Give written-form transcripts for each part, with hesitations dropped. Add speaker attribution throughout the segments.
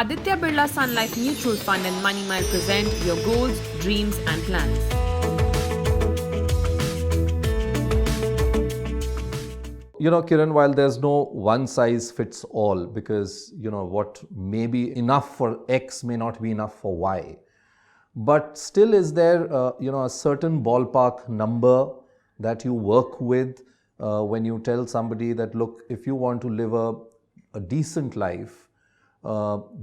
Speaker 1: Aditya Birla Sun Life Mutual Fund and Money Mile present your goals, dreams and plans.
Speaker 2: Kiran, while there's no one size fits all, because, what may be enough for X may not be enough for Y. But still, is there, a certain ballpark number that you work with when you tell somebody that, look, if you want to live a decent life,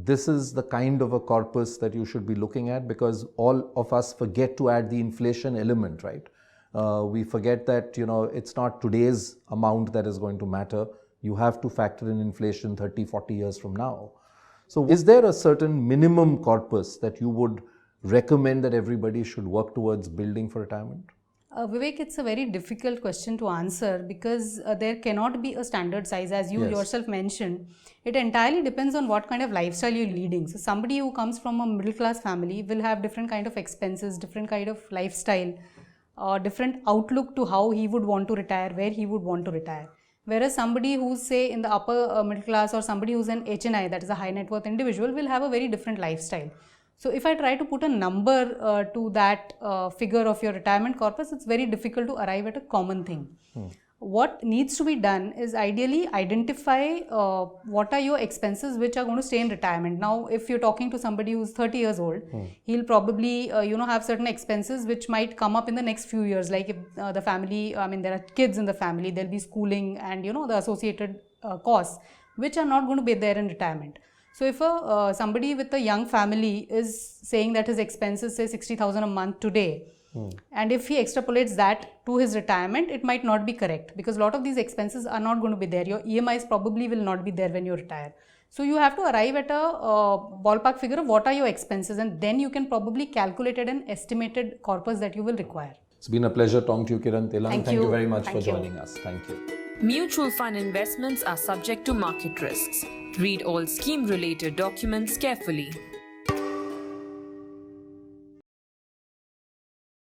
Speaker 2: this is the kind of a corpus that you should be looking at, because all of us forget to add the inflation element, right? We forget that, it's not today's amount that is going to matter. You have to factor in inflation 30, 40 years from now. So is there a certain minimum corpus that you would recommend that everybody should work towards building for retirement?
Speaker 3: Vivek, it's a very difficult question to answer because there cannot be a standard size, as you yourself mentioned. It entirely depends on what kind of lifestyle you're leading. So somebody who comes from a middle class family will have different kind of expenses, different kind of lifestyle, different outlook to how he would want to retire, where he would want to retire. Whereas somebody who's, say, in the upper middle class, or somebody who's an HNI, that is a high net worth individual, will have a very different lifestyle. So if I try to put a number to that figure of your retirement corpus, it's very difficult to arrive at a common thing. What needs to be done is ideally identify what are your expenses which are going to stay in retirement. Now, if you're talking to somebody who's 30 years old, he'll probably have certain expenses which might come up in the next few years. Like if the family, there are kids in the family, there'll be schooling and the associated costs which are not going to be there in retirement. So if somebody with a young family is saying that his expenses say 60,000 a month today, and if he extrapolates that to his retirement, it might not be correct, because a lot of these expenses are not going to be there. Your EMIs probably will not be there when you retire. So you have to arrive at a ballpark figure of what are your expenses, and then you can probably calculate an estimated corpus that you will require.
Speaker 2: It's been a pleasure talking to you, Kiran Telang.
Speaker 3: Thank you
Speaker 2: very much for joining us. Thank you.
Speaker 1: Mutual fund investments are subject to market risks. Read all scheme-related documents carefully.